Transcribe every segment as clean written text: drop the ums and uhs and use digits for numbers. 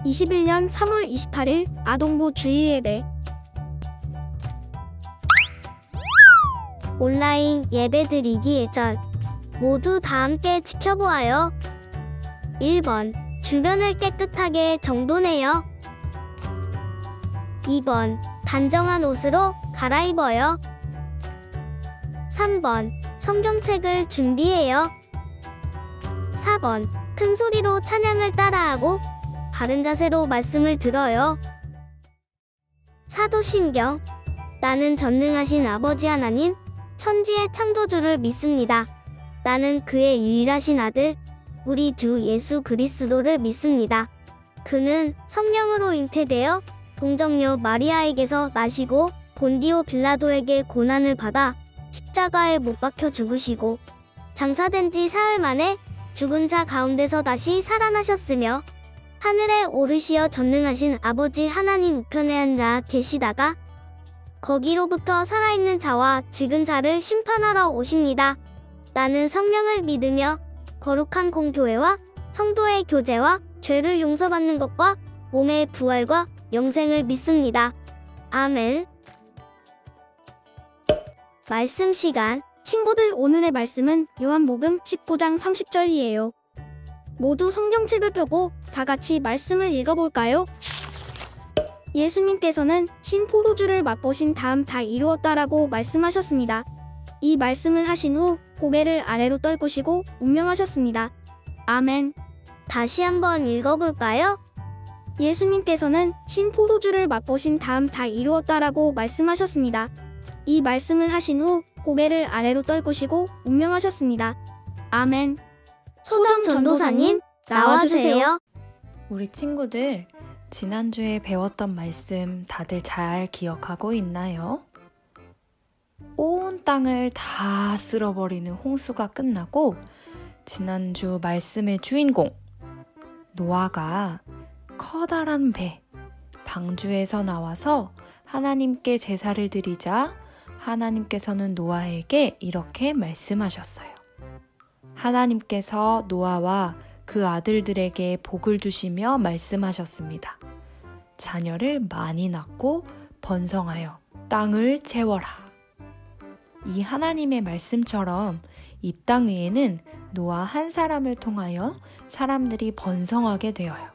2021년 3월 28일 아동부 주일예배. 온라인 예배드리기 예절. 모두 다 함께 지켜보아요. 1번. 주변을 깨끗하게 정돈해요. 2번. 단정한 옷으로 갈아입어요. 3번. 성경책을 준비해요. 4번. 큰 소리로 찬양을 따라하고 바른 자세로 말씀을 들어요. 사도신경. 나는 전능하신 아버지 하나님, 천지의 창조주를 믿습니다. 나는 그의 유일하신 아들, 우리 주 예수 그리스도를 믿습니다. 그는 성령으로 잉태되어 동정녀 마리아에게서 나시고 본디오 빌라도에게 고난을 받아 십자가에 못 박혀 죽으시고 장사된 지 사흘 만에 죽은 자 가운데서 다시 살아나셨으며 하늘에 오르시어 전능하신 아버지 하나님 우편에 앉아 계시다가 거기로부터 살아있는 자와 죽은 자를 심판하러 오십니다. 나는 성령을 믿으며 거룩한 공교회와 성도의 교제와 죄를 용서받는 것과 몸의 부활과 영생을 믿습니다. 아멘. 말씀 시간. 친구들, 오늘의 말씀은 요한복음 19장 30절이에요. 모두 성경책을 펴고 다 같이 말씀을 읽어볼까요? 예수님께서는 신포도주를 맛보신 다음 다 이루었다라고 말씀하셨습니다. 이 말씀을 하신 후 고개를 아래로 떨구시고 운명하셨습니다. 아멘. 다시 한번 읽어볼까요? 예수님께서는 신포도주를 맛보신 다음 다 이루었다라고 말씀하셨습니다. 이 말씀을 하신 후 고개를 아래로 떨구시고 운명하셨습니다. 아멘. 소정 전도사님, 나와주세요. 우리 친구들, 지난주에 배웠던 말씀 다들 잘 기억하고 있나요? 온 땅을 다 쓸어버리는 홍수가 끝나고 지난주 말씀의 주인공 노아가 커다란 배, 방주에서 나와서 하나님께 제사를 드리자 하나님께서는 노아에게 이렇게 말씀하셨어요. 하나님께서 노아와 그 아들들에게 복을 주시며 말씀하셨습니다. 자녀를 많이 낳고 번성하여 땅을 채워라. 이 하나님의 말씀처럼 이 땅 위에는 노아 한 사람을 통하여 사람들이 번성하게 되어요.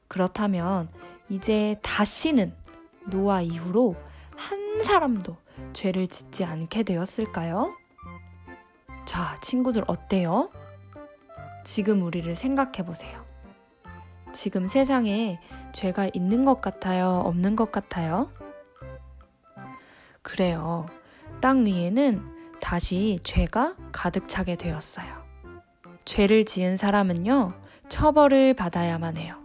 그렇다면 이제 다시는 노아 이후로 한 사람도 죄를 짓지 않게 되었을까요? 자, 친구들 어때요? 지금 우리를 생각해 보세요. 지금 세상에 죄가 있는 것 같아요? 없는 것 같아요? 그래요. 땅 위에는 다시 죄가 가득 차게 되었어요. 죄를 지은 사람은요, 처벌을 받아야만 해요.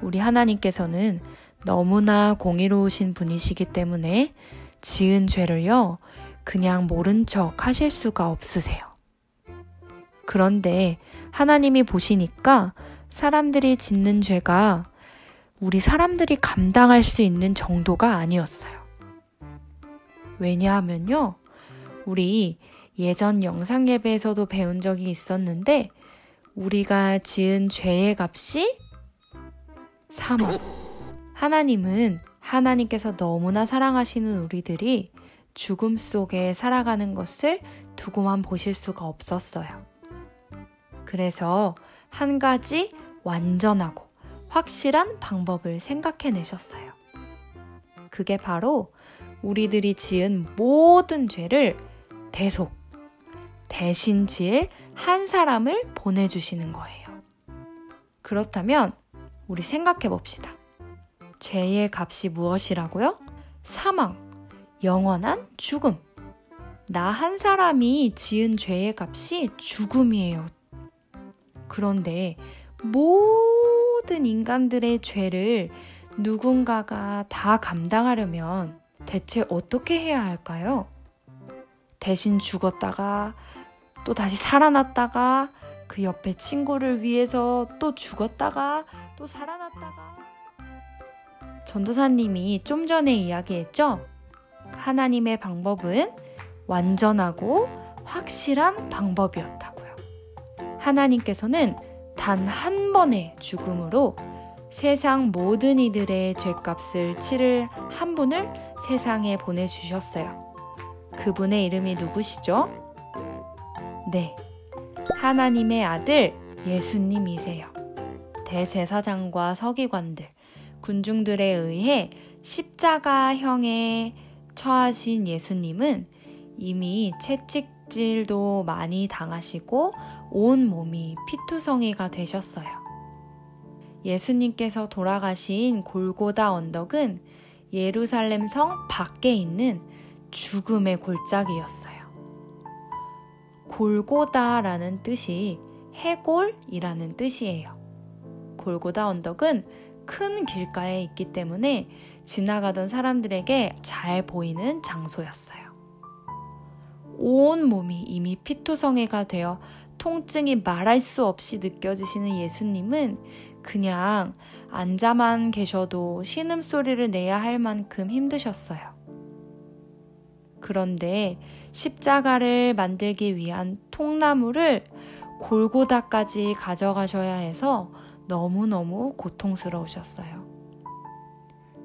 우리 하나님께서는 너무나 공의로우신 분이시기 때문에 지은 죄를요, 그냥 모른 척 하실 수가 없으세요. 그런데 하나님이 보시니까 사람들이 짓는 죄가 우리 사람들이 감당할 수 있는 정도가 아니었어요. 왜냐하면요, 우리 예전 영상 예배에서도 배운 적이 있었는데 우리가 지은 죄의 값이 사망. 하나님은 하나님께서 너무나 사랑하시는 우리들이 죽음 속에 살아가는 것을 두고만 보실 수가 없었어요. 그래서 한 가지 완전하고 확실한 방법을 생각해내셨어요. 그게 바로 우리들이 지은 모든 죄를 대신 지을 한 사람을 보내주시는 거예요. 그렇다면 우리 생각해 봅시다. 죄의 값이 무엇이라고요? 사망, 영원한 죽음. 나 한 사람이 지은 죄의 값이 죽음이에요. 그런데 모든 인간들의 죄를 누군가가 다 감당하려면 대체 어떻게 해야 할까요? 대신 죽었다가 또 다시 살아났다가 그 옆에 친구를 위해서 또 죽었다가 또 살아났다가. 전도사님이 좀 전에 이야기했죠? 하나님의 방법은 완전하고 확실한 방법이었다고요. 하나님께서는 단 한 번의 죽음으로 세상 모든 이들의 죄값을 치를 한 분을 세상에 보내주셨어요. 그분의 이름이 누구시죠? 네, 하나님의 아들 예수님이세요. 대제사장과 서기관들, 군중들에 의해 십자가형에 처하신 예수님은 이미 채찍질도 많이 당하시고 온 몸이 피투성이가 되셨어요. 예수님께서 돌아가신 골고다 언덕은 예루살렘 성 밖에 있는 죽음의 골짜기였어요. 골고다라는 뜻이 해골이라는 뜻이에요. 골고다 언덕은 큰 길가에 있기 때문에 지나가던 사람들에게 잘 보이는 장소였어요. 온 몸이 이미 피투성이가 되어 통증이 말할 수 없이 느껴지시는 예수님은 그냥 앉아만 계셔도 신음소리를 내야 할 만큼 힘드셨어요. 그런데 십자가를 만들기 위한 통나무를 골고다까지 가져가셔야 해서 너무너무 고통스러우셨어요.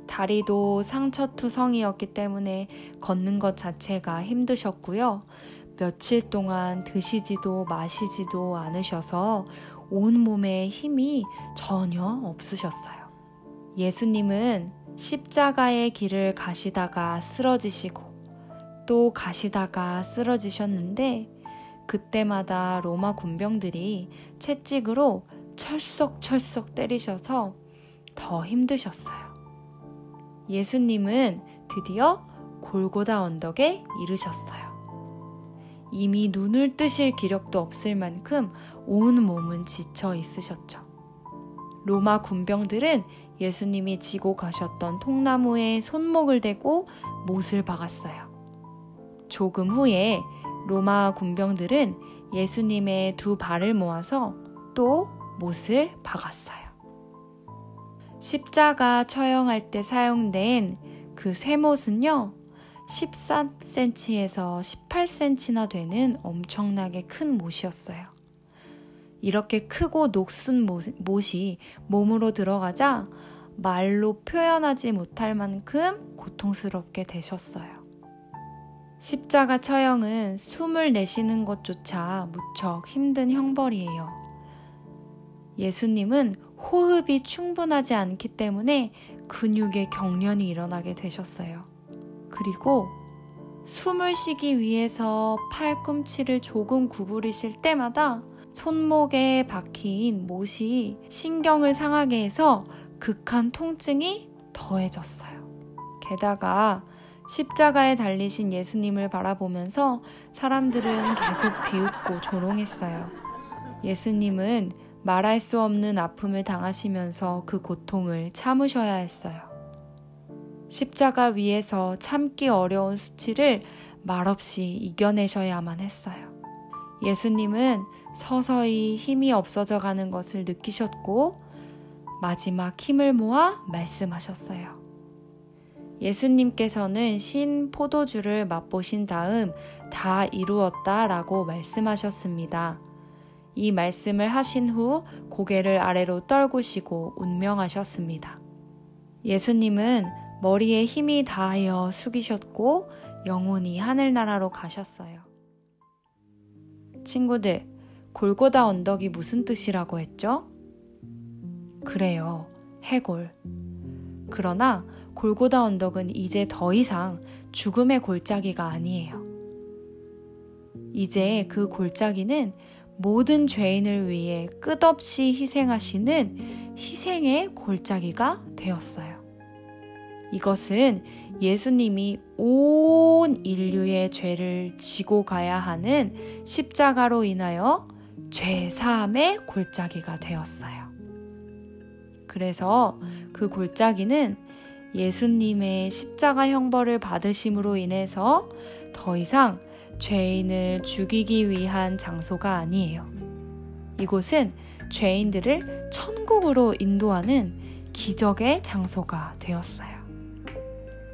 다리도 상처투성이었기 때문에 걷는 것 자체가 힘드셨고요. 며칠 동안 드시지도 마시지도 않으셔서 온몸에 힘이 전혀 없으셨어요. 예수님은 십자가의 길을 가시다가 쓰러지시고 또 가시다가 쓰러지셨는데 그때마다 로마 군병들이 채찍으로 철썩철썩 때리셔서 더 힘드셨어요. 예수님은 드디어 골고다 언덕에 이르셨어요. 이미 눈을 뜨실 기력도 없을 만큼 온 몸은 지쳐 있으셨죠. 로마 군병들은 예수님이 지고 가셨던 통나무에 손목을 대고 못을 박았어요. 조금 후에 로마 군병들은 예수님의 두 발을 모아서 또 못을 박았어요. 십자가 처형할 때 사용된 그 쇠못은요, 13cm에서 18cm나 되는 엄청나게 큰 못이었어요. 이렇게 크고 녹슨 못이 몸으로 들어가자 말로 표현하지 못할 만큼 고통스럽게 되셨어요. 십자가 처형은 숨을 내쉬는 것조차 무척 힘든 형벌이에요. 예수님은 호흡이 충분하지 않기 때문에 근육에 경련이 일어나게 되셨어요. 그리고 숨을 쉬기 위해서 팔꿈치를 조금 구부리실 때마다 손목에 박힌 못이 신경을 상하게 해서 극한 통증이 더해졌어요. 게다가 십자가에 달리신 예수님을 바라보면서 사람들은 계속 비웃고 조롱했어요. 예수님은 말할 수 없는 아픔을 당하시면서 그 고통을 참으셔야 했어요. 십자가 위에서 참기 어려운 수치를 말없이 이겨내셔야만 했어요. 예수님은 서서히 힘이 없어져 가는 것을 느끼셨고 마지막 힘을 모아 말씀하셨어요. 예수님께서는 신 포도주를 맛보신 다음 다 이루었다라고 말씀하셨습니다. 이 말씀을 하신 후 고개를 아래로 떨구시고 운명하셨습니다. 예수님은 머리에 힘이 다하여 숙이셨고 영원히 하늘나라로 가셨어요. 친구들, 골고다 언덕이 무슨 뜻이라고 했죠? 그래요, 해골. 그러나 골고다 언덕은 이제 더 이상 죽음의 골짜기가 아니에요. 이제 그 골짜기는 모든 죄인을 위해 끝없이 희생하시는 희생의 골짜기가 되었어요. 이것은 예수님이 온 인류의 죄를 지고 가야 하는 십자가로 인하여 죄 사함의 골짜기가 되었어요. 그래서 그 골짜기는 예수님의 십자가 형벌을 받으심으로 인해서 더 이상 죄인을 죽이기 위한 장소가 아니에요. 이곳은 죄인들을 천국으로 인도하는 기적의 장소가 되었어요.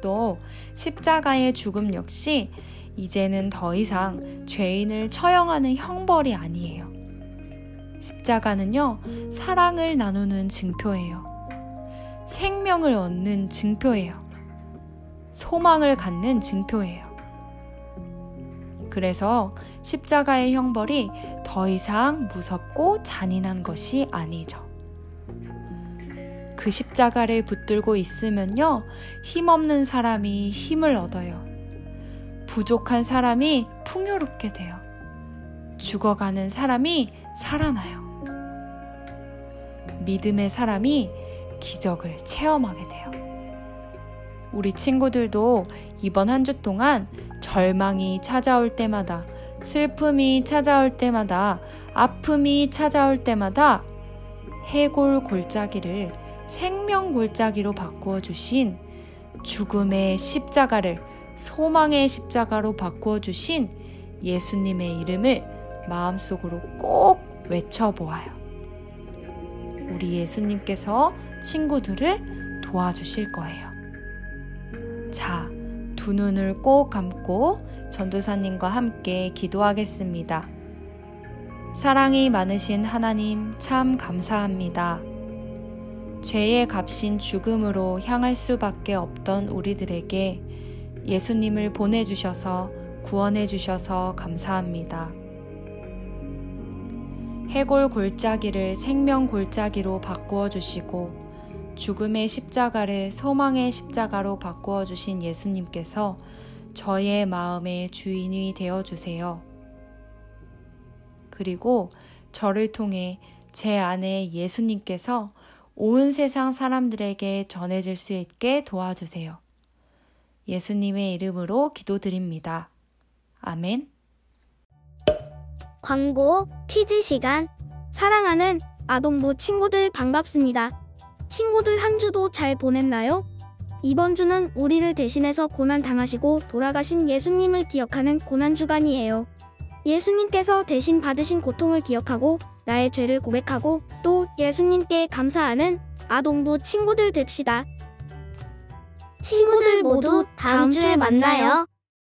또 십자가의 죽음 역시 이제는 더 이상 죄인을 처형하는 형벌이 아니에요. 십자가는요, 사랑을 나누는 증표예요. 생명을 얻는 증표예요. 소망을 갖는 증표예요. 그래서 십자가의 형벌이 더 이상 무섭고 잔인한 것이 아니죠. 그 십자가를 붙들고 있으면요, 힘없는 사람이 힘을 얻어요. 부족한 사람이 풍요롭게 돼요. 죽어가는 사람이 살아나요. 믿음의 사람이 기적을 체험하게 돼요. 우리 친구들도 이번 한 주 동안 절망이 찾아올 때마다, 슬픔이 찾아올 때마다, 아픔이 찾아올 때마다 해골 골짜기를 생명 골짜기로 바꾸어 주신, 죽음의 십자가를 소망의 십자가로 바꾸어 주신 예수님의 이름을 마음속으로 꼭 외쳐보아요. 우리 예수님께서 친구들을 도와주실 거예요. 자, 두 눈을 꼭 감고 전도사님과 함께 기도하겠습니다. 사랑이 많으신 하나님, 참 감사합니다. 죄의 값인 죽음으로 향할 수밖에 없던 우리들에게 예수님을 보내주셔서 구원해 주셔서 감사합니다. 해골 골짜기를 생명 골짜기로 바꾸어 주시고 죽음의 십자가를 소망의 십자가로 바꾸어 주신 예수님께서 저의 마음의 주인이 되어 주세요. 그리고 저를 통해 제 안에 예수님께서 온 세상 사람들에게 전해질 수 있게 도와주세요. 예수님의 이름으로 기도드립니다. 아멘. 광고 퀴즈 시간. 사랑하는 아동부 친구들 반갑습니다. 친구들 한 주도 잘 보냈나요? 이번 주는 우리를 대신해서 고난 당하시고 돌아가신 예수님을 기억하는 고난주간이에요. 예수님께서 대신 받으신 고통을 기억하고 나의 죄를 고백하고 또 예수님께 감사하는 아동부 친구들 됩시다. 친구들 모두 다음 주에 만나요.